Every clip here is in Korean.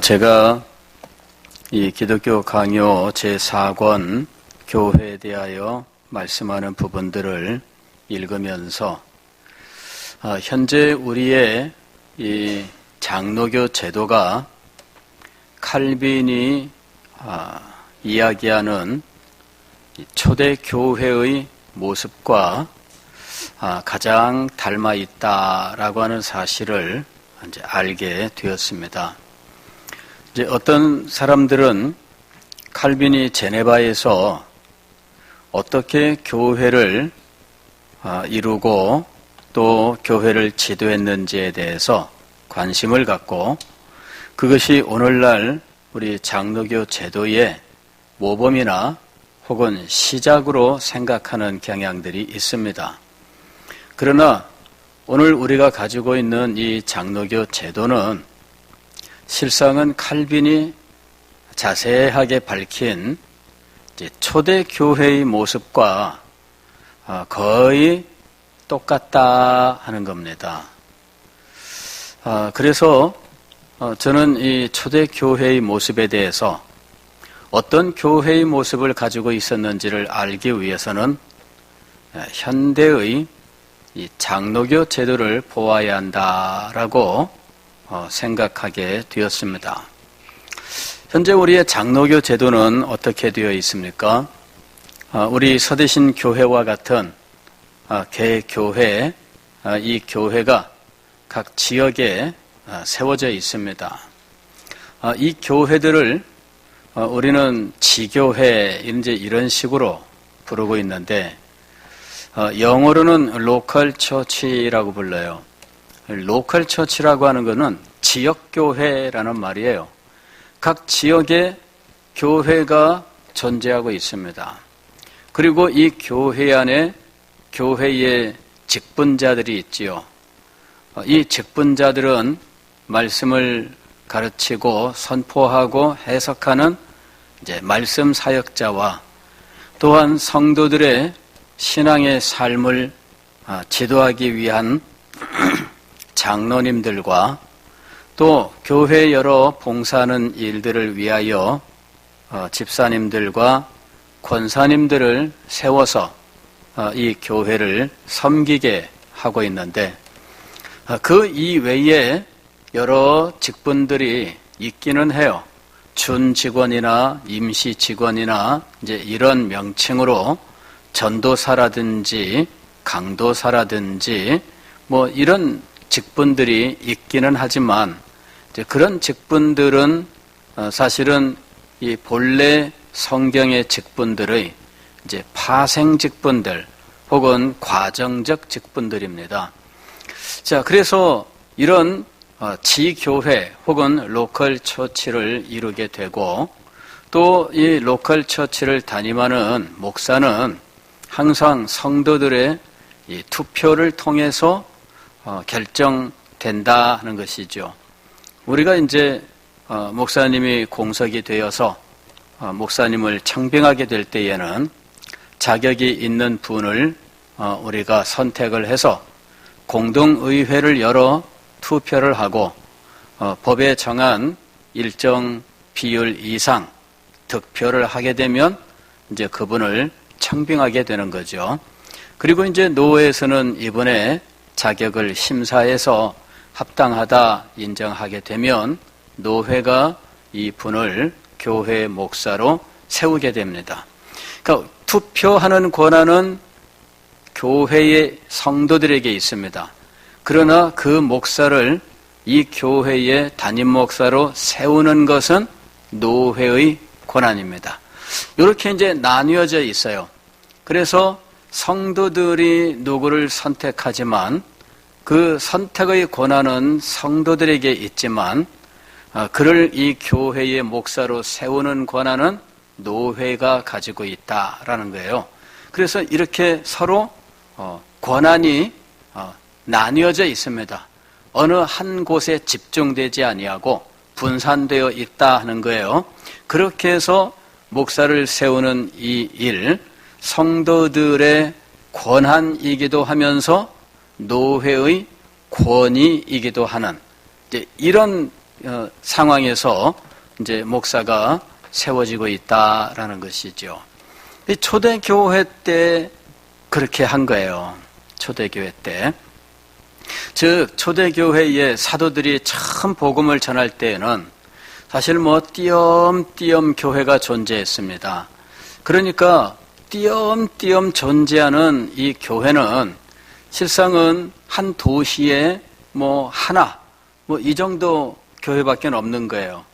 제가 이 기독교 강요 제4권 교회에 대하여 말씀하는 부분들을 읽으면서 현재 우리의 이 장로교 제도가 칼빈이 이야기하는 초대 교회의 모습과 가장 닮아 있다라고 하는 사실을 이제 알게 되었습니다. 이제 어떤 사람들은 칼빈이 제네바에서 어떻게 교회를 이루고 또 교회를 지도했는지에 대해서 관심을 갖고 그것이 오늘날 우리 장로교 제도의 모범이나 혹은 시작으로 생각하는 경향들이 있습니다. 그러나 오늘 우리가 가지고 있는 이 장로교 제도는 실상은 칼빈이 자세하게 밝힌 이제 초대 교회의 모습과 거의 똑같다 하는 겁니다. 그래서 저는 이 초대 교회의 모습에 대해서 어떤 교회의 모습을 가지고 있었는지를 알기 위해서는 현대의 이 장로교 제도를 보아야 한다라고 생각하게 되었습니다. 현재 우리의 장로교 제도는 어떻게 되어 있습니까? 우리 서대신 교회와 같은 개교회, 이 교회가 각 지역에 세워져 있습니다. 이 교회들을 우리는 지교회 이제 이런 식으로 부르고 있는데 영어로는 로컬 처치라고 불러요. 로컬 처치라고 하는 것은 지역교회라는 말이에요. 각 지역에 교회가 존재하고 있습니다. 그리고 이 교회 안에 교회의 직분자들이 있지요. 이 직분자들은 말씀을 가르치고 선포하고 해석하는 이제 말씀 사역자와 또한 성도들의 신앙의 삶을 지도하기 위한 장로님들과 또 교회 여러 봉사하는 일들을 위하여 집사님들과 권사님들을 세워서 이 교회를 섬기게 하고 있는데 그 이외에 여러 직분들이 있기는 해요. 준 직원이나 임시 직원이나 이제 이런 명칭으로 전도사라든지 강도사라든지 뭐 이런 직분들이 있기는 하지만 이제 그런 직분들은 사실은 이 본래 성경의 직분들의 이제 파생 직분들 혹은 과정적 직분들입니다. 자, 그래서 이런 지교회 혹은 로컬 처치를 이루게 되고 또 이 로컬 처치를 담임하는 목사는 항상 성도들의 이 투표를 통해서 결정된다 하는 것이죠. 우리가 이제 목사님이 공석이 되어서 목사님을 청빙하게 될 때에는 자격이 있는 분을 우리가 선택을 해서 공동의회를 열어 투표를 하고 법에 정한 일정 비율 이상 득표를 하게 되면 이제 그분을 청빙하게 되는 거죠. 그리고 이제 노회에서는 이번에 자격을 심사해서 합당하다 인정하게 되면 노회가 이 분을 교회 목사로 세우게 됩니다. 그러니까 투표하는 권한은 교회의 성도들에게 있습니다. 그러나 그 목사를 이 교회의 담임 목사로 세우는 것은 노회의 권한입니다. 이렇게 이제 나뉘어져 있어요. 그래서 성도들이 누구를 선택하지만 그 선택의 권한은 성도들에게 있지만 그를 이 교회의 목사로 세우는 권한은 노회가 가지고 있다라는 거예요. 그래서 이렇게 서로 권한이 나뉘어져 있습니다. 어느 한 곳에 집중되지 아니하고 분산되어 있다 하는 거예요. 그렇게 해서 목사를 세우는 이 일, 성도들의 권한이기도 하면서 노회의 권위이기도 하는 이런 상황에서 이제 목사가 세워지고 있다라는 것이죠. 이 초대교회 때 그렇게 한 거예요. 초대교회 때. 즉 초대교회의 사도들이 처음 복음을 전할 때에는 사실 뭐 띄엄띄엄 교회가 존재했습니다. 그러니까 띄엄띄엄 존재하는 이 교회는 실상은 한 도시에 뭐 하나 뭐 이 정도 교회밖에 없는 거예요.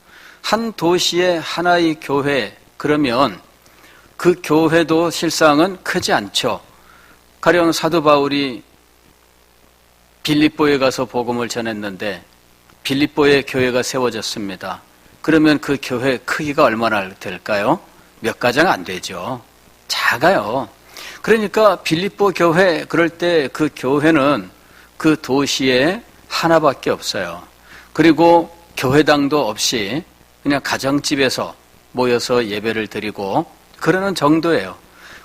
한 도시에 하나의 교회 그러면 그 교회도 실상은 크지 않죠. 가령 사도 바울이 빌립보에 가서 복음을 전했는데 빌립보에 교회가 세워졌습니다. 그러면 그 교회 크기가 얼마나 될까요? 몇 가장 안 되죠. 작아요. 그러니까 빌립보 교회 그럴 때 그 교회는 그 도시에 하나밖에 없어요. 그리고 교회당도 없이 그냥 가정집에서 모여서 예배를 드리고 그러는 정도예요.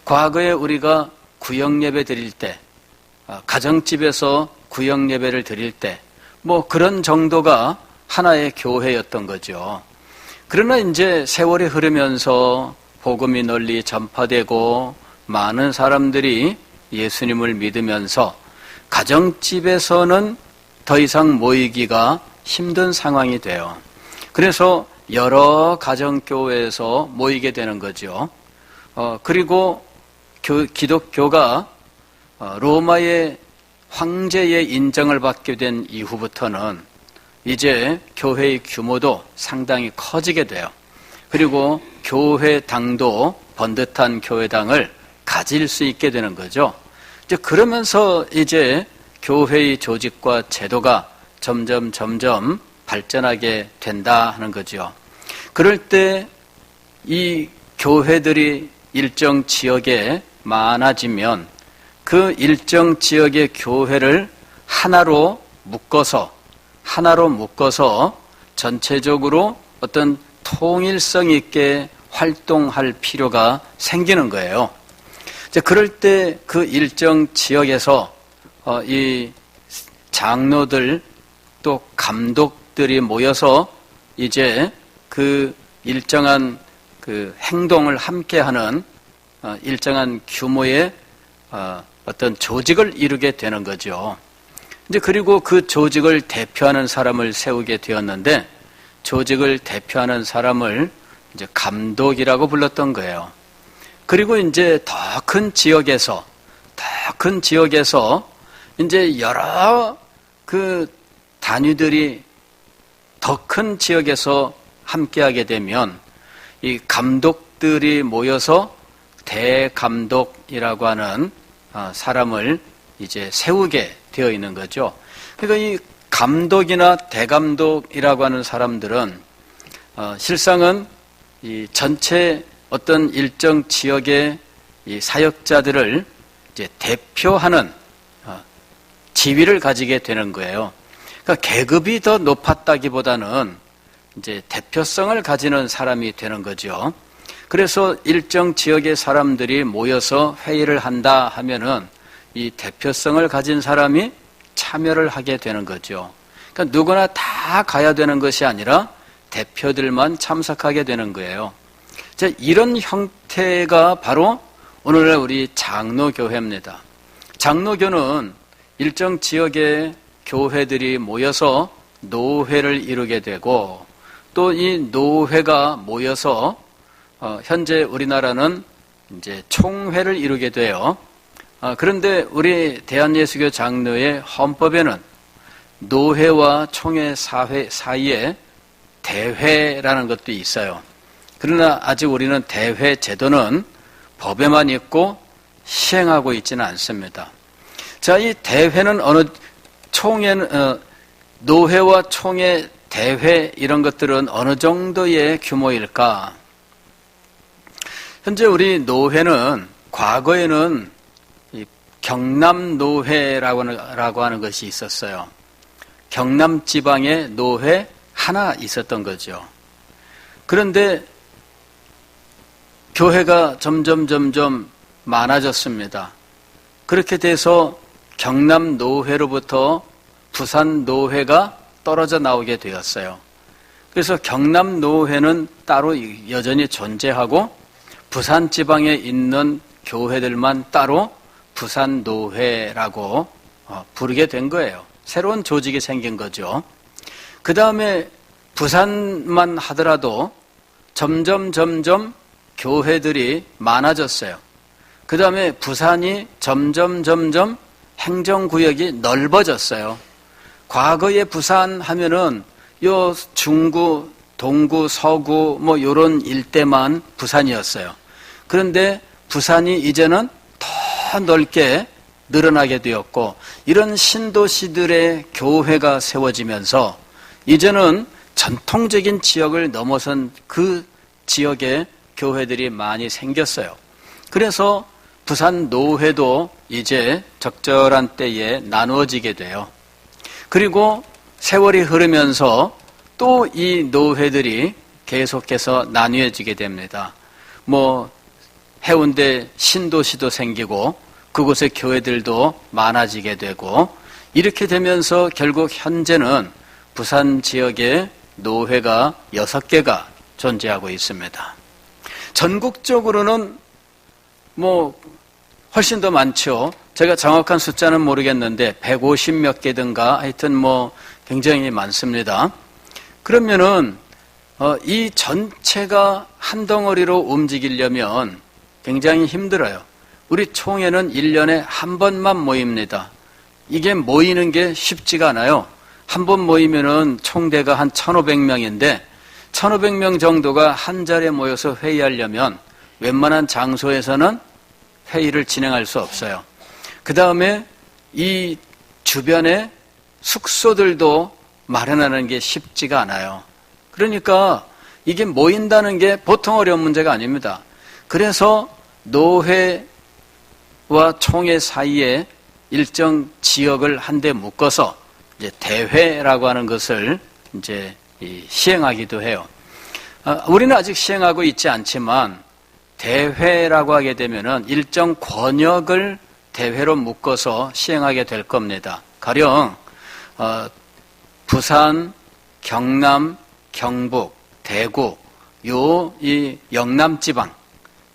과거에 우리가 구역 예배 드릴 때 가정집에서 구역 예배를 드릴 때 뭐 그런 정도가 하나의 교회였던 거죠. 그러나 이제 세월이 흐르면서 복음이 널리 전파되고 많은 사람들이 예수님을 믿으면서 가정집에서는 더 이상 모이기가 힘든 상황이 돼요. 그래서 여러 가정교회에서 모이게 되는 거죠. 그리고 기독교가 로마의 황제의 인정을 받게 된 이후부터는 이제 교회의 규모도 상당히 커지게 돼요. 그리고 교회당도 번듯한 교회당을 가질 수 있게 되는 거죠. 이제 그러면서 이제 교회의 조직과 제도가 점점 발전하게 된다 하는 거죠. 그럴 때 이 교회들이 일정 지역에 많아지면 그 일정 지역의 교회를 하나로 묶어서 전체적으로 어떤 통일성 있게 활동할 필요가 생기는 거예요. 이제 그럴 때 그 일정 지역에서 이 장로들 또 감독들이 모여서 이제 그 일정한 그 행동을 함께하는 일정한 규모의 어떤 조직을 이루게 되는 거죠. 이제 그리고 그 조직을 대표하는 사람을 세우게 되었는데 조직을 대표하는 사람을 이제 감독이라고 불렀던 거예요. 그리고 이제 더 큰 지역에서 이제 여러 그 단위들이 더 큰 지역에서 함께하게 되면 이 감독들이 모여서 대감독이라고 하는 사람을 이제 세우게 되어 있는 거죠. 그러니까 이 감독이나 대감독이라고 하는 사람들은 실상은 이 전체 어떤 일정 지역의 이 사역자들을 이제 대표하는 지위를 가지게 되는 거예요. 그러니까 계급이 더 높았다기보다는 이제 대표성을 가지는 사람이 되는 거죠. 그래서 일정 지역의 사람들이 모여서 회의를 한다 하면은 이 대표성을 가진 사람이 참여를 하게 되는 거죠. 그러니까 누구나 다 가야 되는 것이 아니라 대표들만 참석하게 되는 거예요. 자, 이런 형태가 바로 오늘날 우리 장로교회입니다. 장로교는 일정 지역의 교회들이 모여서 노회를 이루게 되고 또 이 노회가 모여서 현재 우리나라는 이제 총회를 이루게 돼요. 그런데 우리 대한예수교 장로의 헌법에는 노회와 총회 사이에 대회라는 것도 있어요. 그러나 아직 우리는 대회 제도는 법에만 있고 시행하고 있지는 않습니다. 자, 이 대회는 노회와 총회, 대회 이런 것들은 어느 정도의 규모일까? 현재 우리 노회는 과거에는 경남노회라고 하는 것이 있었어요. 경남 지방에 노회 하나 있었던 거죠. 그런데 교회가 점점 많아졌습니다. 그렇게 돼서 경남 노회로부터 부산 노회가 떨어져 나오게 되었어요. 그래서 경남 노회는 따로 여전히 존재하고 부산 지방에 있는 교회들만 따로 부산 노회라고 부르게 된 거예요. 새로운 조직이 생긴 거죠. 그 다음에 부산만 하더라도 점점 교회들이 많아졌어요. 그 다음에 부산이 점점 행정구역이 넓어졌어요. 과거에 부산 하면은 요 중구, 동구, 서구 뭐 요런 일대만 부산이었어요. 그런데 부산이 이제는 더 넓게 늘어나게 되었고 이런 신도시들의 교회가 세워지면서 이제는 전통적인 지역을 넘어선 그 지역에 교회들이 많이 생겼어요. 그래서 부산 노회도 이제 적절한 때에 나누어지게 돼요. 그리고 세월이 흐르면서 또 이 노회들이 계속해서 나뉘어지게 됩니다. 뭐 해운대 신도시도 생기고 그곳의 교회들도 많아지게 되고 이렇게 되면서 결국 현재는 부산 지역에 노회가 6개가 존재하고 있습니다. 전국적으로는 뭐 훨씬 더 많죠. 제가 정확한 숫자는 모르겠는데 150몇 개든가 하여튼 뭐 굉장히 많습니다. 그러면은 이 전체가 한 덩어리로 움직이려면 굉장히 힘들어요. 우리 총회는 1년에 한 번만 모입니다. 이게 모이는 게 쉽지가 않아요. 한 번 모이면은 총대가 한 1,500명인데 1,500명 정도가 한 자리에 모여서 회의하려면 웬만한 장소에서는 회의를 진행할 수 없어요. 그 다음에 이 주변에 숙소들도 마련하는 게 쉽지가 않아요. 그러니까 이게 모인다는 게 보통 어려운 문제가 아닙니다. 그래서 노회와 총회 사이에 일정 지역을 한데 묶어서 이제 대회라고 하는 것을 이제 시행하기도 해요. 우리는 아직 시행하고 있지 않지만 대회라고 하게 되면은 일정 권역을 대회로 묶어서 시행하게 될 겁니다. 가령 부산, 경남, 경북, 대구, 이 영남지방,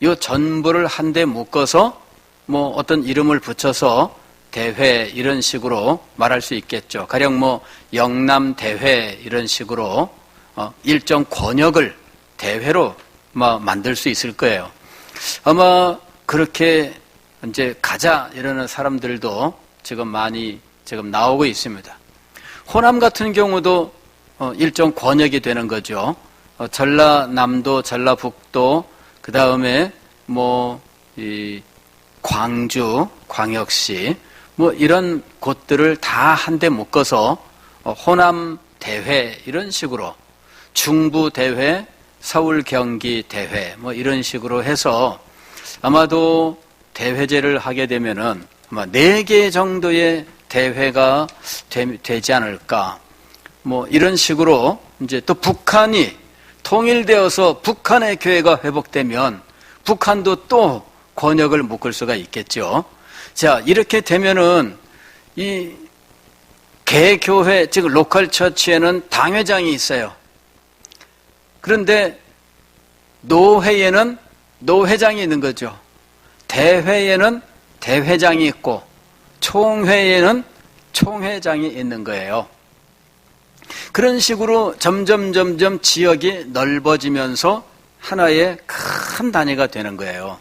요 전부를 한데 묶어서 뭐 어떤 이름을 붙여서 대회 이런 식으로 말할 수 있겠죠. 가령 뭐 영남 대회 이런 식으로 일정 권역을 대회로 만들 수 있을 거예요. 아마 그렇게 이제 가자 이러는 사람들도 지금 많이 나오고 있습니다. 호남 같은 경우도 일정 권역이 되는 거죠. 전라남도, 전라북도, 그 다음에 광주, 광역시, 이런 곳들을 다 한데 묶어서 호남 대회 이런 식으로 중부 대회, 서울 경기 대회 이런 식으로 해서 아마도 대회제를 하게 되면은 아마 4개 정도의 대회가 되지 않을까. 이런 식으로 이제 또 북한이 통일되어서 북한의 교회가 회복되면 북한도 또 권역을 묶을 수가 있겠죠. 자, 이렇게 되면은 이 개교회, 즉 로컬 처치에는 당회장이 있어요. 그런데 노회에는 노회장이 있는 거죠. 대회에는 대회장이 있고 총회에는 총회장이 있는 거예요. 그런 식으로 점점 지역이 넓어지면서 하나의 큰 단위가 되는 거예요.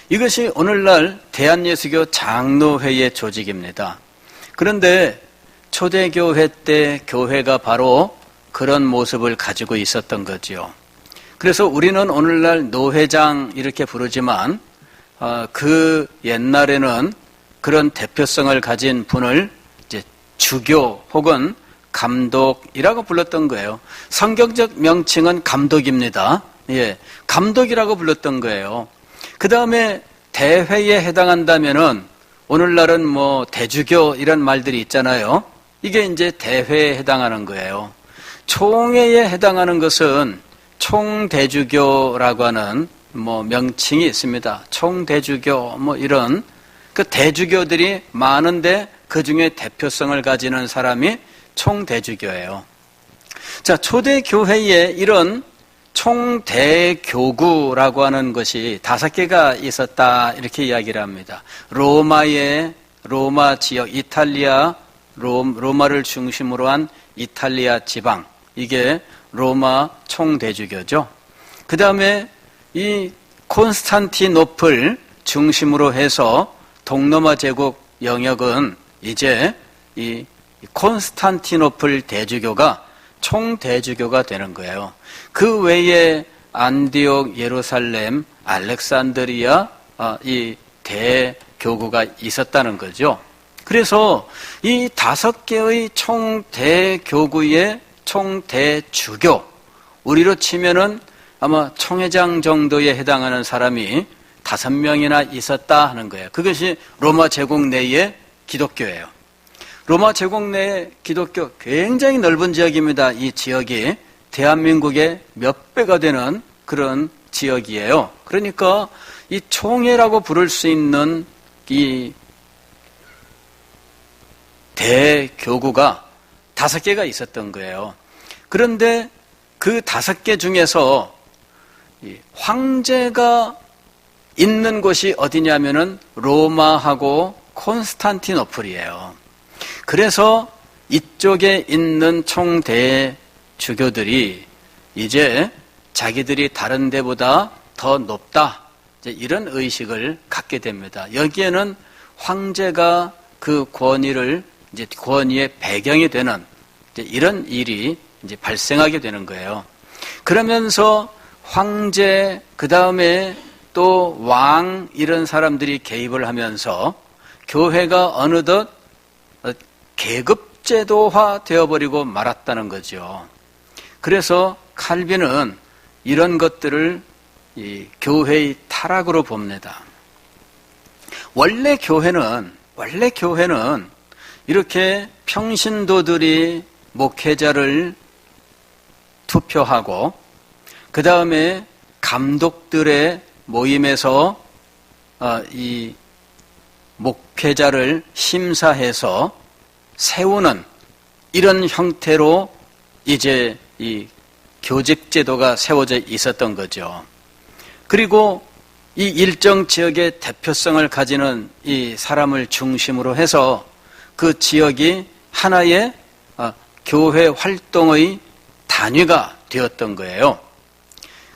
이것이 오늘날 대한예수교 장로회의 조직입니다. 그런데 초대교회 때 교회가 바로 그런 모습을 가지고 있었던 거지요. 그래서 우리는 오늘날 노회장 이렇게 부르지만 그 옛날에는 그런 대표성을 가진 분을 이제 주교 혹은 감독이라고 불렀던 거예요. 성경적 명칭은 감독입니다. 예, 감독이라고 불렀던 거예요. 그 다음에 대회에 해당한다면은 오늘날은 대주교 이런 말들이 있잖아요. 이게 이제 대회에 해당하는 거예요. 총회에 해당하는 것은 총대주교라고 하는 명칭이 있습니다. 총대주교 이런 그 대주교들이 많은데 그 중에 대표성을 가지는 사람이 총대주교예요. 자, 초대 교회에 이런 총대교구라고 하는 것이 5개가 있었다 이렇게 이야기를 합니다. 로마 지역, 이탈리아, 로마를 중심으로 한 이탈리아 지방, 이게 로마 총대주교죠. 그 다음에 이 콘스탄티노플 중심으로 해서 동로마 제국 영역은 이제 이 콘스탄티노플 대주교가 총대주교가 되는 거예요. 그 외에 안디옥, 예루살렘, 알렉산드리아 이 대교구가 있었다는 거죠. 그래서 이 5개의 총대교구의 총대주교, 우리로 치면은 아마 총회장 정도에 해당하는 사람이 5명이나 있었다 하는 거예요. 그것이 로마 제국 내의 기독교예요. 로마 제국 내의 기독교 굉장히 넓은 지역입니다. 이 지역이 대한민국의 몇 배가 되는 그런 지역이에요. 그러니까 이 총회라고 부를 수 있는 이 대교구가 5개가 있었던 거예요. 그런데 그 5개 중에서 황제가 있는 곳이 어디냐면은 로마하고 콘스탄티노플이에요. 그래서 이쪽에 있는 총대주교들이 이제 자기들이 다른 데보다 더 높다, 이런 의식을 갖게 됩니다. 여기에는 황제가 그 권위의 배경이 되는 이런 일이 이제 발생하게 되는 거예요. 그러면서 황제, 그 다음에 또 왕, 이런 사람들이 개입을 하면서 교회가 어느덧 계급제도화 되어버리고 말았다는 거죠. 그래서 칼빈은 이런 것들을 이 교회의 타락으로 봅니다. 원래 교회는 이렇게 평신도들이 목회자를 투표하고 그 다음에 감독들의 모임에서 이 목회자를 심사해서 세우는 이런 형태로 이제 이 교직제도가 세워져 있었던 거죠. 그리고 이 일정 지역의 대표성을 가지는 이 사람을 중심으로 해서 그 지역이 하나의 교회 활동의 단위가 되었던 거예요.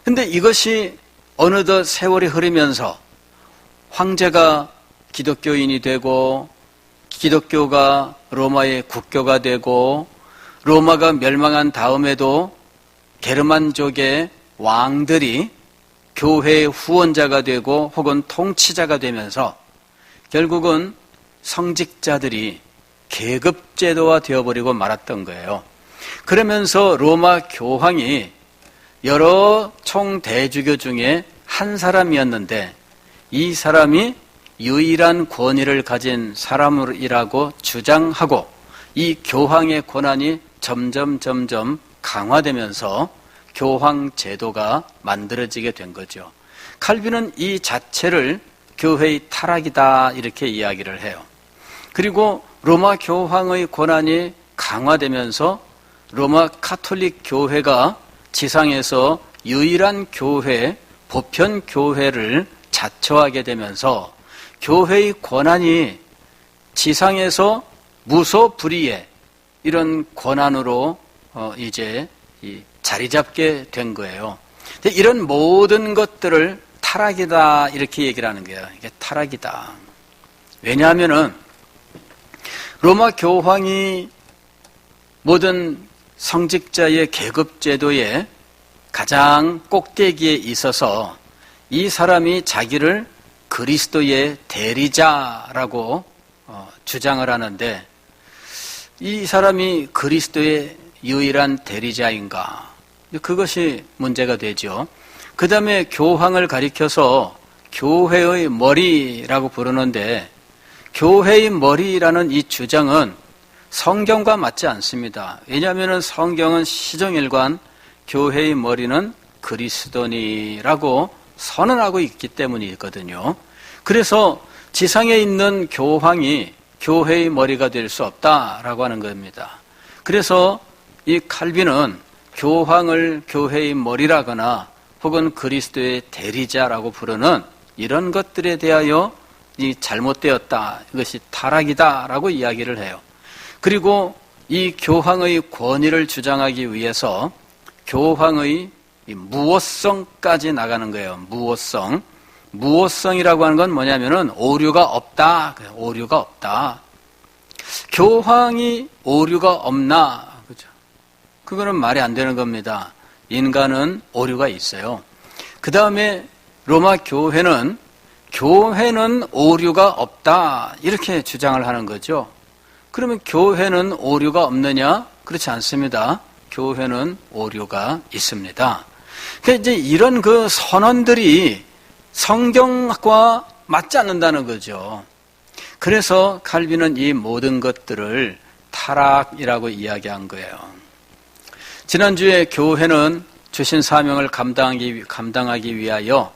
근데 이것이 어느덧 세월이 흐르면서 황제가 기독교인이 되고 기독교가 로마의 국교가 되고 로마가 멸망한 다음에도 게르만족의 왕들이 교회의 후원자가 되고 혹은 통치자가 되면서 결국은 성직자들이 계급제도화 되어버리고 말았던 거예요. 그러면서 로마 교황이 여러 총대주교 중에 한 사람이었는데 이 사람이 유일한 권위를 가진 사람이라고 주장하고 이 교황의 권한이 점점 강화되면서 교황 제도가 만들어지게 된 거죠. 칼빈은 이 자체를 교회의 타락이다 이렇게 이야기를 해요. 그리고 로마 교황의 권한이 강화되면서 로마 카톨릭 교회가 지상에서 유일한 교회, 보편 교회를 자처하게 되면서 교회의 권한이 지상에서 무소불위의 이런 권한으로 이제 자리 잡게 된 거예요. 이런 모든 것들을 타락이다 이렇게 얘기를 하는 거예요. 이게 타락이다. 왜냐하면은 로마 교황이 모든 성직자의 계급제도의 가장 꼭대기에 있어서 이 사람이 자기를 그리스도의 대리자라고 주장을 하는데 이 사람이 그리스도의 유일한 대리자인가? 그것이 문제가 되죠. 그 다음에 교황을 가리켜서 교회의 머리라고 부르는데 교회의 머리라는 이 주장은 성경과 맞지 않습니다. 왜냐하면 성경은 시종일관 교회의 머리는 그리스도니라고 선언하고 있기 때문이거든요. 그래서 지상에 있는 교황이 교회의 머리가 될 수 없다라고 하는 겁니다. 그래서 이 칼빈은 교황을 교회의 머리라거나 혹은 그리스도의 대리자라고 부르는 이런 것들에 대하여 이 잘못되었다, 이것이 타락이다라고 이야기를 해요. 그리고 이 교황의 권위를 주장하기 위해서 교황의 무오성까지 나가는 거예요. 무오성. 무오성이라고 하는 건 뭐냐면은 오류가 없다. 오류가 없다. 교황이 오류가 없나? 그죠? 그거는 말이 안 되는 겁니다. 인간은 오류가 있어요. 그 다음에 로마 교회는 오류가 없다. 이렇게 주장을 하는 거죠. 그러면 교회는 오류가 없느냐? 그렇지 않습니다. 교회는 오류가 있습니다. 그러니까 이제 이런 그 선언들이 성경과 맞지 않는다는 거죠. 그래서 칼빈은 이 모든 것들을 타락이라고 이야기한 거예요. 지난주에 교회는 주신 사명을 감당하기 위하여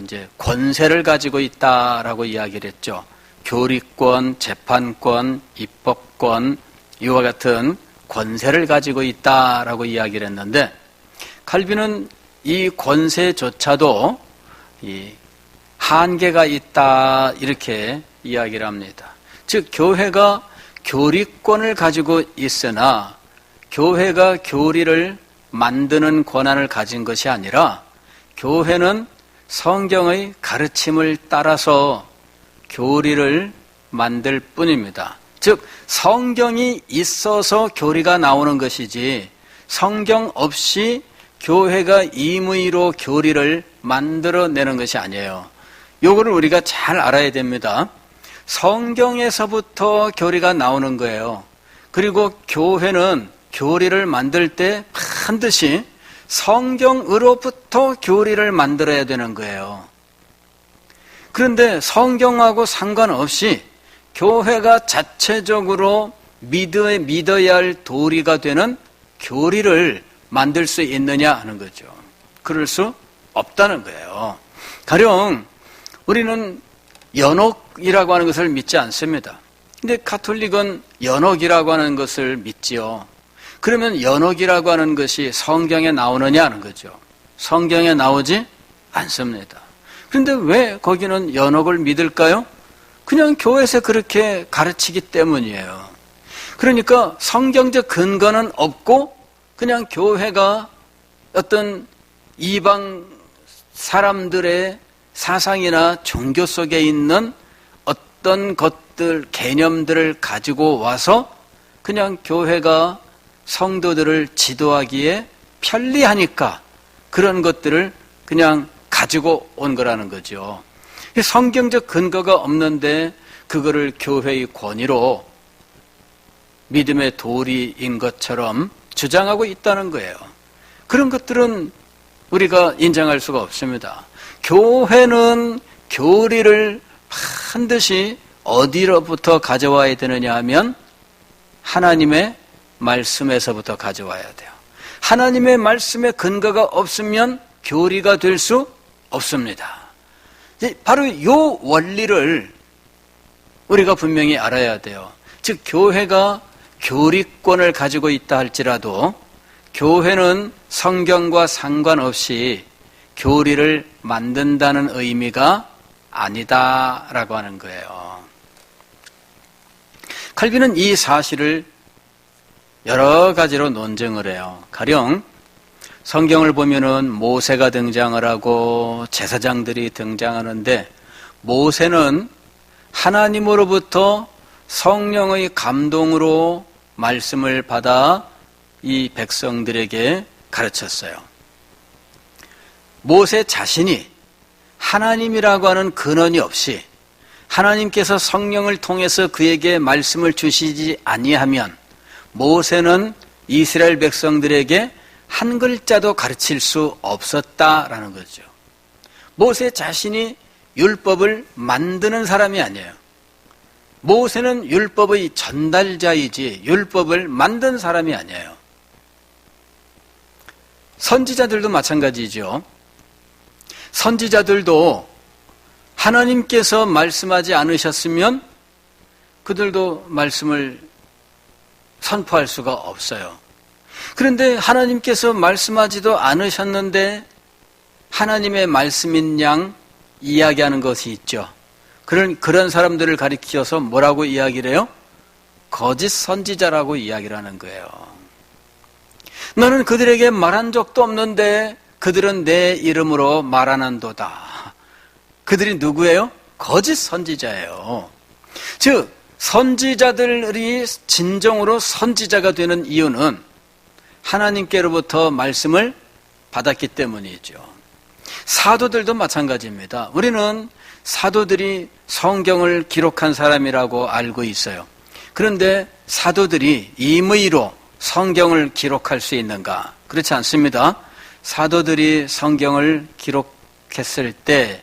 이제 권세를 가지고 있다라고 이야기를 했죠. 교리권, 재판권, 입법권, 이와 같은 권세를 가지고 있다라고 이야기를 했는데, 칼빈은 이 권세조차도 이 한계가 있다 이렇게 이야기를 합니다. 즉 교회가 교리권을 가지고 있으나 교회가 교리를 만드는 권한을 가진 것이 아니라 교회는 성경의 가르침을 따라서 교리를 만들 뿐입니다. 즉 성경이 있어서 교리가 나오는 것이지 성경 없이 교회가 임의로 교리를 만들어내는 것이 아니에요. 요거를 우리가 잘 알아야 됩니다. 성경에서부터 교리가 나오는 거예요. 그리고 교회는 교리를 만들 때 반드시 성경으로부터 교리를 만들어야 되는 거예요. 그런데 성경하고 상관없이 교회가 자체적으로 믿어야 할 도리가 되는 교리를 만들 수 있느냐 하는 거죠. 그럴 수 없다는 거예요. 가령 우리는 연옥이라고 하는 것을 믿지 않습니다. 근데 가톨릭은 연옥이라고 하는 것을 믿지요. 그러면 연옥이라고 하는 것이 성경에 나오느냐 하는 거죠. 성경에 나오지 않습니다. 그런데 왜 거기는 연옥을 믿을까요? 그냥 교회에서 그렇게 가르치기 때문이에요. 그러니까 성경적 근거는 없고 그냥 교회가 어떤 이방 사람들의 사상이나 종교 속에 있는 어떤 것들, 개념들을 가지고 와서 그냥 교회가 성도들을 지도하기에 편리하니까 그런 것들을 그냥 가지고 온 거라는 거죠. 성경적 근거가 없는데 그거를 교회의 권위로 믿음의 도리인 것처럼 주장하고 있다는 거예요. 그런 것들은 우리가 인정할 수가 없습니다. 교회는 교리를 반드시 어디로부터 가져와야 되느냐 하면 하나님의 말씀에서부터 가져와야 돼요. 하나님의 말씀에 근거가 없으면 교리가 될 수 없습니다. 바로 이 원리를 우리가 분명히 알아야 돼요. 즉 교회가 교리권을 가지고 있다 할지라도 교회는 성경과 상관없이 교리를 만든다는 의미가 아니다라고 하는 거예요. 칼빈은 이 사실을 여러 가지로 논증을 해요. 가령 성경을 보면은 모세가 등장을 하고 제사장들이 등장하는데 모세는 하나님으로부터 성령의 감동으로 말씀을 받아 이 백성들에게 가르쳤어요. 모세 자신이 하나님이라고 하는 근원이 없이 하나님께서 성령을 통해서 그에게 말씀을 주시지 아니하면 모세는 이스라엘 백성들에게 한 글자도 가르칠 수 없었다라는 거죠. 모세 자신이 율법을 만드는 사람이 아니에요. 모세는 율법의 전달자이지 율법을 만든 사람이 아니에요. 선지자들도 마찬가지죠. 선지자들도 하나님께서 말씀하지 않으셨으면 그들도 말씀을 선포할 수가 없어요. 그런데 하나님께서 말씀하지도 않으셨는데 하나님의 말씀인 양 이야기하는 것이 있죠. 그런 사람들을 가리켜서 뭐라고 이야기를 해요? 거짓 선지자라고 이야기를 하는 거예요. 너는 그들에게 말한 적도 없는데 그들은 내 이름으로 말하는도다. 그들이 누구예요? 거짓 선지자예요. 즉 선지자들이 진정으로 선지자가 되는 이유는 하나님께로부터 말씀을 받았기 때문이죠. 사도들도 마찬가지입니다. 우리는 사도들이 성경을 기록한 사람이라고 알고 있어요. 그런데 사도들이 임의로 성경을 기록할 수 있는가? 그렇지 않습니다. 사도들이 성경을 기록했을 때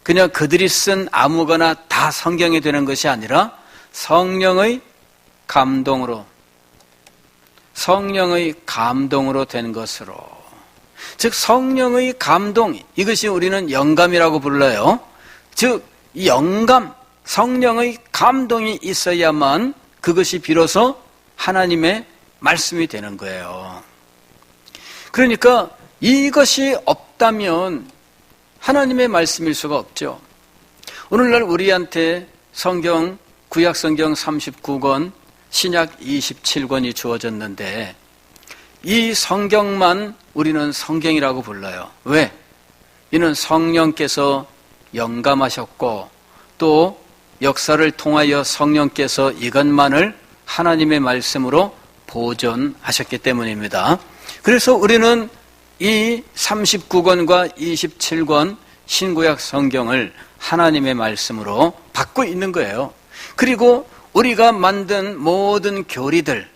그냥 그들이 쓴 아무거나 다 성경이 되는 것이 아니라 성령의 감동으로 된 것으로, 즉 성령의 감동, 이것이 우리는 영감이라고 불러요. 즉 영감, 성령의 감동이 있어야만 그것이 비로소 하나님의 말씀이 되는 거예요. 그러니까 이것이 없다면 하나님의 말씀일 수가 없죠. 오늘날 우리한테 성경, 구약성경 39권, 신약 27권이 주어졌는데 이 성경만 우리는 성경이라고 불러요. 왜? 이는 성령께서 영감하셨고 또 역사를 통하여 성령께서 이것만을 하나님의 말씀으로 보존하셨기 때문입니다. 그래서 우리는 이 39권과 27권 신구약 성경을 하나님의 말씀으로 받고 있는 거예요. 그리고 우리가 만든 모든 교리들,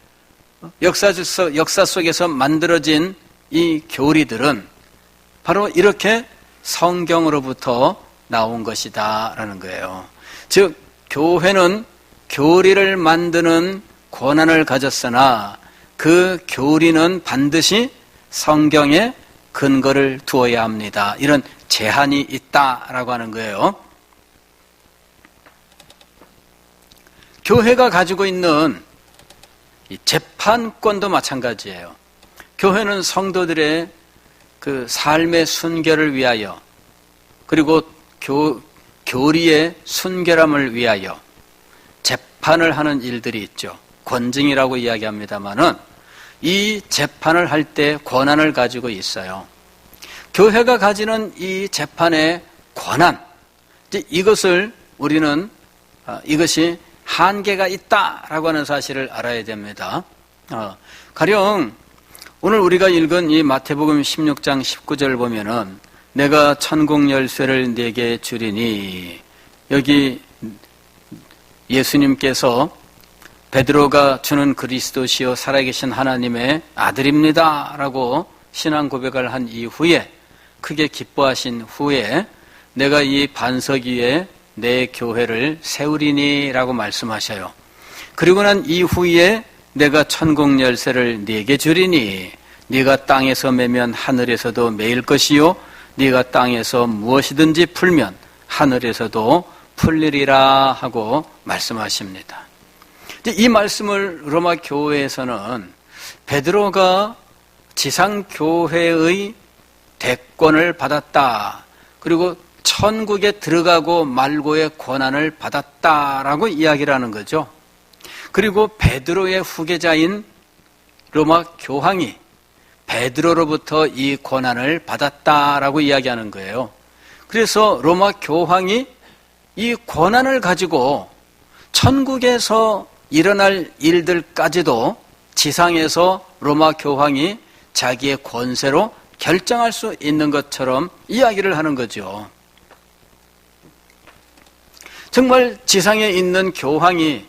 역사 속에서 만들어진 이 교리들은 바로 이렇게 성경으로부터 나온 것이다 라는 거예요. 즉 교회는 교리를 만드는 권한을 가졌으나 그 교리는 반드시 성경에 근거를 두어야 합니다. 이런 제한이 있다라고 하는 거예요. 교회가 가지고 있는 이 재판권도 마찬가지예요. 교회는 성도들의 그 삶의 순결을 위하여 그리고 교리의 순결함을 위하여 재판을 하는 일들이 있죠. 권증이라고 이야기합니다마는 이 재판을 할 때 권한을 가지고 있어요. 교회가 가지는 이 재판의 권한, 이것을 우리는 이것이 한계가 있다라고 하는 사실을 알아야 됩니다. 가령 오늘 우리가 읽은 이 마태복음 16장 19절 보면은 내가 천국 열쇠를 네게 주리니, 여기 예수님께서 베드로가 주는 그리스도시요 살아계신 하나님의 아들입니다 라고 신앙 고백을 한 이후에, 크게 기뻐하신 후에 내가 이 반석 위에 내 교회를 세우리니 라고 말씀하셔요. 그리고 난 이후에 내가 천국 열쇠를 네게 주리니 네가 땅에서 매면 하늘에서도 매일 것이요 네가 땅에서 무엇이든지 풀면 하늘에서도 풀리리라 하고 말씀하십니다. 이 말씀을 로마 교회에서는 베드로가 지상교회의 대권을 받았다, 그리고 천국에 들어가고 말고의 권한을 받았다라고 이야기를 하는 거죠. 그리고 베드로의 후계자인 로마 교황이 베드로로부터 이 권한을 받았다라고 이야기하는 거예요. 그래서 로마 교황이 이 권한을 가지고 천국에서 일어날 일들까지도 지상에서 로마 교황이 자기의 권세로 결정할 수 있는 것처럼 이야기를 하는 거죠. 정말 지상에 있는 교황이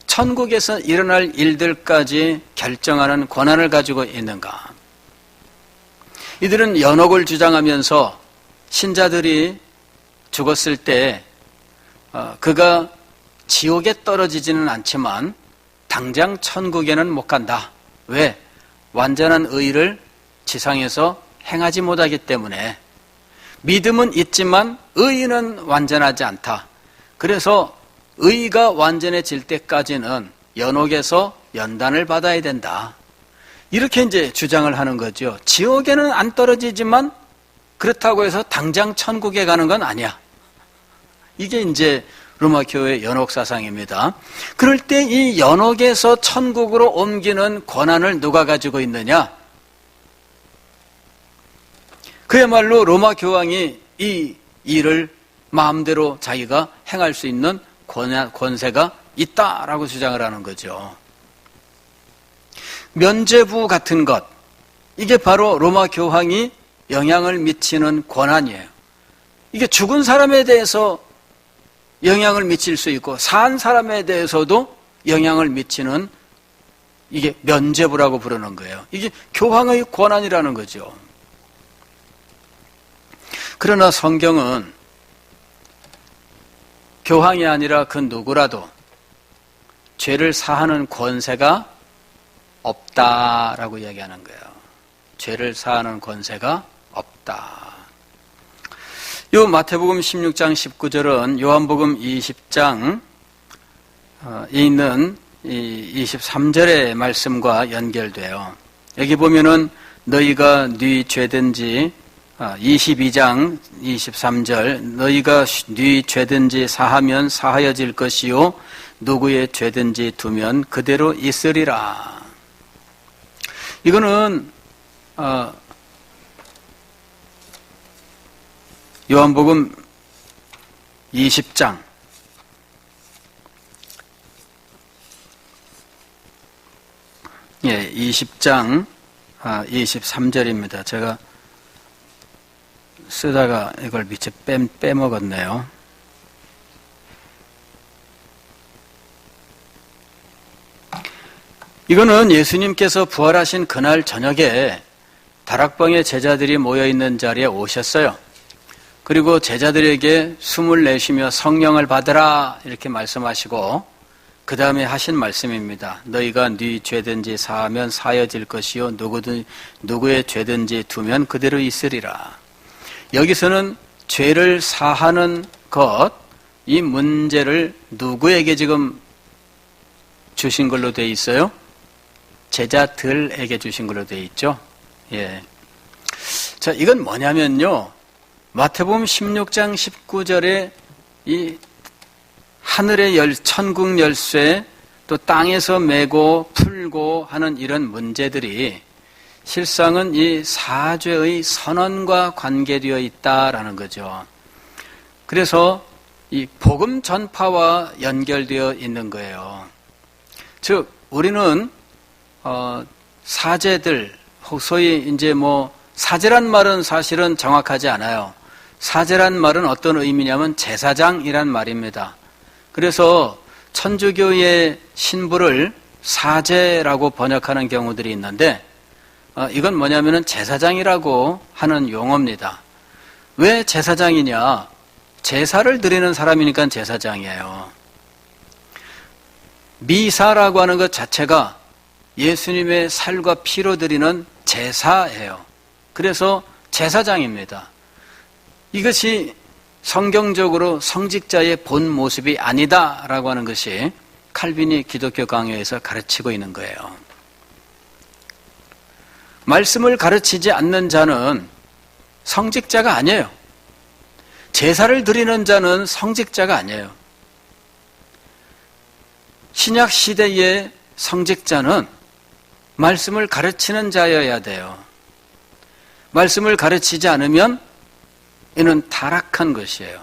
천국에서 일어날 일들까지 결정하는 권한을 가지고 있는가? 이들은 연옥을 주장하면서 신자들이 죽었을 때 그가 지옥에 떨어지지는 않지만 당장 천국에는 못 간다. 왜? 완전한 의를 지상에서 행하지 못하기 때문에. 믿음은 있지만 의는 완전하지 않다. 그래서 의가 완전해질 때까지는 연옥에서 연단을 받아야 된다. 이렇게 이제 주장을 하는 거죠. 지옥에는 안 떨어지지만 그렇다고 해서 당장 천국에 가는 건 아니야. 이게 이제 로마 교회의 연옥 사상입니다. 그럴 때 이 연옥에서 천국으로 옮기는 권한을 누가 가지고 있느냐? 그야말로 로마 교황이 이 일을 마음대로 자기가 행할 수 있는 권세가 있다라고 주장을 하는 거죠. 면죄부 같은 것, 이게 바로 로마 교황이 영향을 미치는 권한이에요. 이게 죽은 사람에 대해서 영향을 미칠 수 있고 산 사람에 대해서도 영향을 미치는, 이게 면죄부라고 부르는 거예요. 이게 교황의 권한이라는 거죠. 그러나 성경은 교황이 아니라 그 누구라도 죄를 사하는 권세가 없다라고 이야기하는 거예요. 죄를 사하는 권세가 없다. 요 마태복음 16장 19절은 요한복음 20장에 있는 23절의 말씀과 연결돼요. 여기 보면은 너희가 네 죄든지 22장 23절 너희가 네 죄든지 사하면 사하여질 것이요 누구의 죄든지 두면 그대로 있으리라. 이거는 요한복음 20장 20장 23절입니다. 제가 쓰다가 이걸 밑에 빼먹었네요. 이거는 예수님께서 부활하신 그날 저녁에 다락방에 제자들이 모여있는 자리에 오셨어요. 그리고 제자들에게 숨을 내쉬며 성령을 받으라 이렇게 말씀하시고 그 다음에 하신 말씀입니다. 너희가 네 죄든지 사하면 사여질 것이요 누구의 죄든지 두면 그대로 있으리라. 여기서는 죄를 사하는 것, 이 문제를 누구에게 지금 주신 걸로 되어 있어요? 제자들에게 주신 걸로 되어 있죠. 예. 자, 이건 뭐냐면요. 마태복음 16장 19절에 이 하늘의 천국 열쇠, 또 땅에서 메고 풀고 하는 이런 문제들이 실상은 이 사죄의 선언과 관계되어 있다라는 거죠. 그래서 이 복음 전파와 연결되어 있는 거예요. 즉, 우리는 사제들, 소위 이제 사제란 말은 사실은 정확하지 않아요. 사제란 말은 어떤 의미냐면 제사장이란 말입니다. 그래서 천주교의 신부를 사제라고 번역하는 경우들이 있는데 이건 뭐냐면은 제사장이라고 하는 용어입니다. 왜 제사장이냐? 제사를 드리는 사람이니까 제사장이에요. 미사라고 하는 것 자체가 예수님의 살과 피로 드리는 제사예요. 그래서 제사장입니다. 이것이 성경적으로 성직자의 본 모습이 아니다라고 하는 것이 칼빈이 기독교 강요에서 가르치고 있는 거예요. 말씀을 가르치지 않는 자는 성직자가 아니에요. 제사를 드리는 자는 성직자가 아니에요. 신약 시대의 성직자는 말씀을 가르치는 자여야 돼요. 말씀을 가르치지 않으면 이는 타락한 것이에요.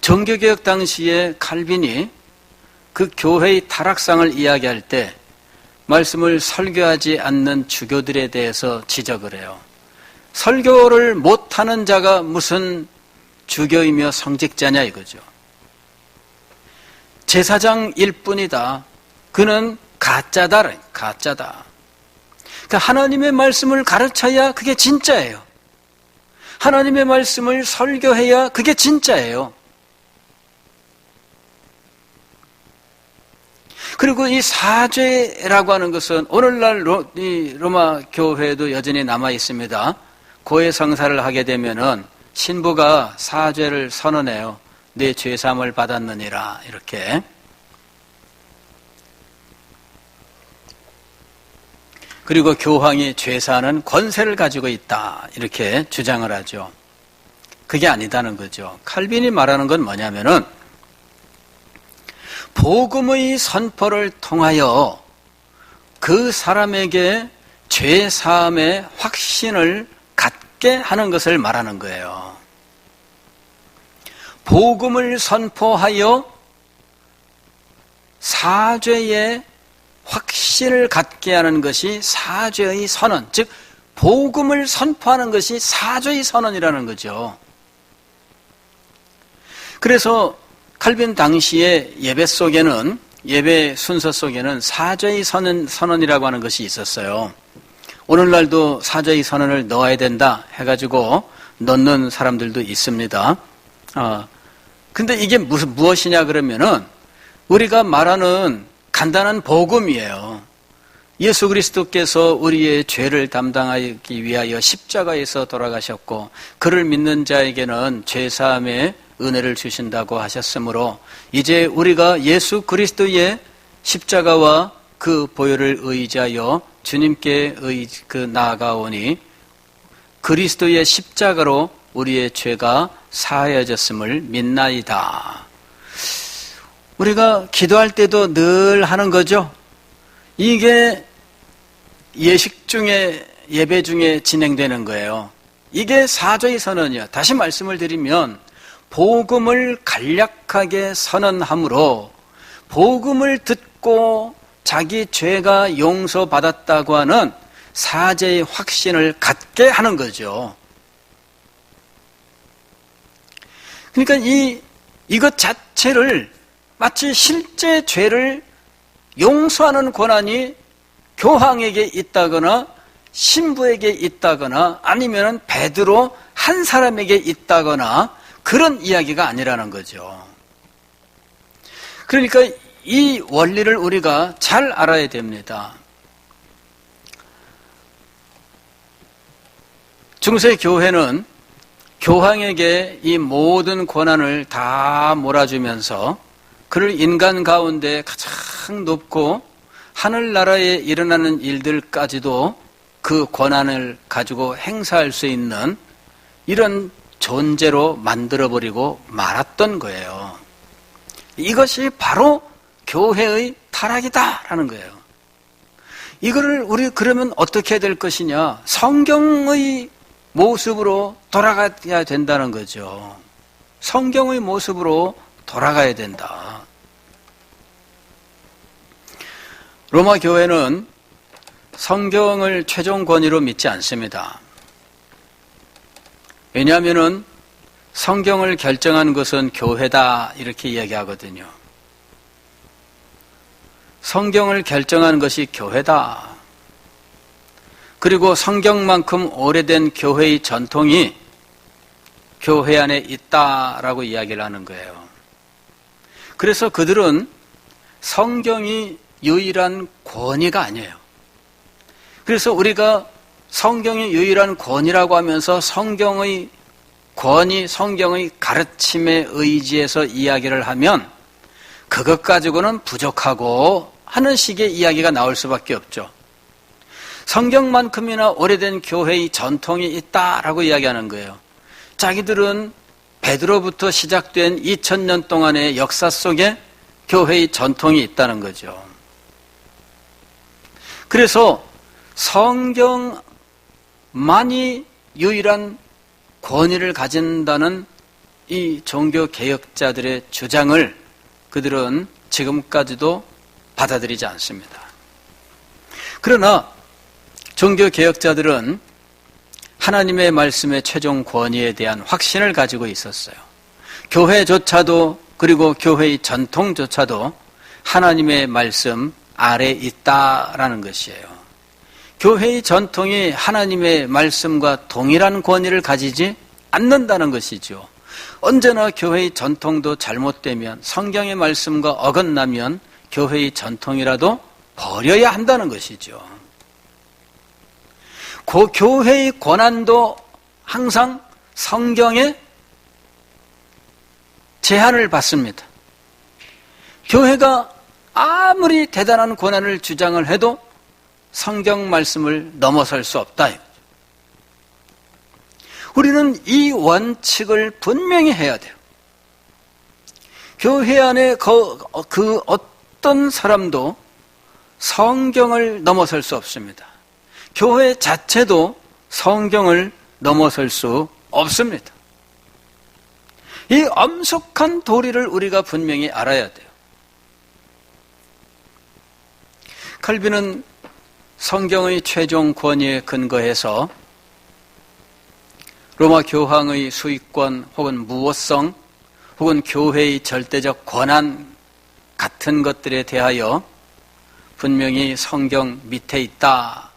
종교개혁 당시에 칼빈이 그 교회의 타락상을 이야기할 때 말씀을 설교하지 않는 주교들에 대해서 지적을 해요. 설교를 못하는 자가 무슨 주교이며 성직자냐 이거죠. 제사장일 뿐이다. 그는 가짜다. 가짜다. 그러니까 하나님의 말씀을 가르쳐야 그게 진짜예요. 하나님의 말씀을 설교해야 그게 진짜예요. 그리고 이 사죄라고 하는 것은 오늘날 로마 교회에도 여전히 남아 있습니다. 고해성사를 하게 되면은 신부가 사죄를 선언해요. 내 죄사함을 받았느니라 이렇게. 그리고 교황이 죄사하는 권세를 가지고 있다 이렇게 주장을 하죠. 그게 아니다는 거죠. 칼빈이 말하는 건 뭐냐면은 복음의 선포를 통하여 그 사람에게 죄사함의 확신을 갖게 하는 것을 말하는 거예요. 복음을 선포하여 사죄의 확신을 갖게 하는 것이 사죄의 선언, 즉 복음을 선포하는 것이 사죄의 선언이라는 거죠. 그래서 칼빈 당시의 예배 속에는, 예배 순서 속에는 사죄의 선언이라고 하는 것이 있었어요. 오늘날도 사죄의 선언을 넣어야 된다 해가지고 넣는 사람들도 있습니다. 근데 이게 무엇이냐 그러면은 우리가 말하는 간단한 복음이에요. 예수 그리스도께서 우리의 죄를 담당하기 위하여 십자가에서 돌아가셨고 그를 믿는 자에게는 죄사함의 은혜를 주신다고 하셨으므로 이제 우리가 예수 그리스도의 십자가와 그 보혈을 의지하여 주님께 나아가오니 그리스도의 십자가로 우리의 죄가 사하여졌음을 믿나이다. 우리가 기도할 때도 늘 하는 거죠. 이게 예식 중에, 예배 중에 진행되는 거예요. 이게 사죄의 선언이야. 다시 말씀을 드리면 복음을 간략하게 선언함으로 복음을 듣고 자기 죄가 용서받았다고 하는 사죄의 확신을 갖게 하는 거죠. 그러니까 이것 자체를 마치 실제 죄를 용서하는 권한이 교황에게 있다거나 신부에게 있다거나 아니면 베드로 한 사람에게 있다거나 그런 이야기가 아니라는 거죠. 그러니까 이 원리를 우리가 잘 알아야 됩니다. 중세 교회는 교황에게 이 모든 권한을 다 몰아주면서 그를 인간 가운데 가장 높고 하늘나라에 일어나는 일들까지도 그 권한을 가지고 행사할 수 있는 이런 존재로 만들어버리고 말았던 거예요. 이것이 바로 교회의 타락이다라는 거예요. 이거를 우리 그러면 어떻게 해야 될 것이냐? 성경의 모습으로 돌아가야 된다는 거죠. 성경의 모습으로 돌아가야 된다. 로마 교회는 성경을 최종 권위로 믿지 않습니다. 왜냐하면 성경을 결정한 것은 교회다 이렇게 이야기하거든요. 성경을 결정한 것이 교회다. 그리고 성경만큼 오래된 교회의 전통이 교회 안에 있다라고 이야기를 하는 거예요. 그래서 그들은 성경이 유일한 권위가 아니에요. 그래서 우리가 성경이 유일한 권위라고 하면서 성경의 권위, 성경의 가르침에 의지해서 이야기를 하면 그것 가지고는 부족하고 하는 식의 이야기가 나올 수밖에 없죠. 성경만큼이나 오래된 교회의 전통이 있다라고 이야기하는 거예요. 자기들은 베드로부터 시작된 2000년 동안의 역사 속에 교회의 전통이 있다는 거죠. 그래서 성경만이 유일한 권위를 가진다는 이 종교개혁자들의 주장을 그들은 지금까지도 받아들이지 않습니다. 그러나 종교개혁자들은 하나님의 말씀의 최종 권위에 대한 확신을 가지고 있었어요. 교회조차도 그리고 교회의 전통조차도 하나님의 말씀 아래 있다라는 것이에요. 교회의 전통이 하나님의 말씀과 동일한 권위를 가지지 않는다는 것이죠. 언제나 교회의 전통도 잘못되면 성경의 말씀과 어긋나면 교회의 전통이라도 버려야 한다는 것이죠. 그 교회의 권한도 항상 성경에 제한을 받습니다. 교회가 아무리 대단한 권한을 주장을 해도 성경 말씀을 넘어설 수 없다. 우리는 이 원칙을 분명히 해야 돼요. 교회 안에 그 어떤 사람도 성경을 넘어설 수 없습니다. 교회 자체도 성경을 넘어설 수 없습니다. 이 엄숙한 도리를 우리가 분명히 알아야 돼요. 칼빈은 성경의 최종 권위에 근거해서 로마 교황의 수익권 혹은 무호성 혹은 교회의 절대적 권한 같은 것들에 대하여 분명히 성경 밑에 있다.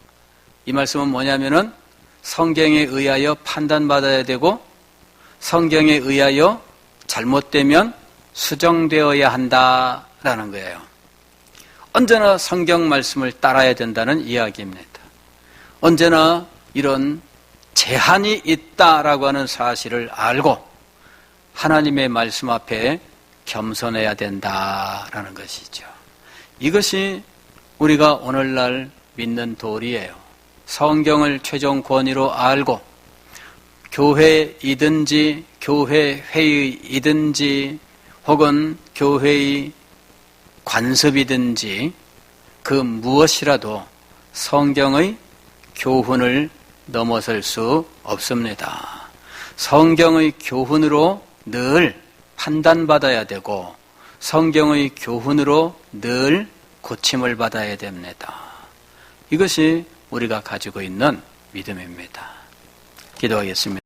이 말씀은 뭐냐면은 성경에 의하여 판단받아야 되고 성경에 의하여 잘못되면 수정되어야 한다라는 거예요. 언제나 성경 말씀을 따라야 된다는 이야기입니다. 언제나 이런 제한이 있다라고 하는 사실을 알고 하나님의 말씀 앞에 겸손해야 된다라는 것이죠. 이것이 우리가 오늘날 믿는 도리예요. 성경을 최종 권위로 알고 교회이든지 교회 회의이든지 혹은 교회의 관습이든지 그 무엇이라도 성경의 교훈을 넘어설 수 없습니다. 성경의 교훈으로 늘 판단받아야 되고 성경의 교훈으로 늘 고침을 받아야 됩니다. 이것이 우리가 가지고 있는 믿음입니다. 기도하겠습니다.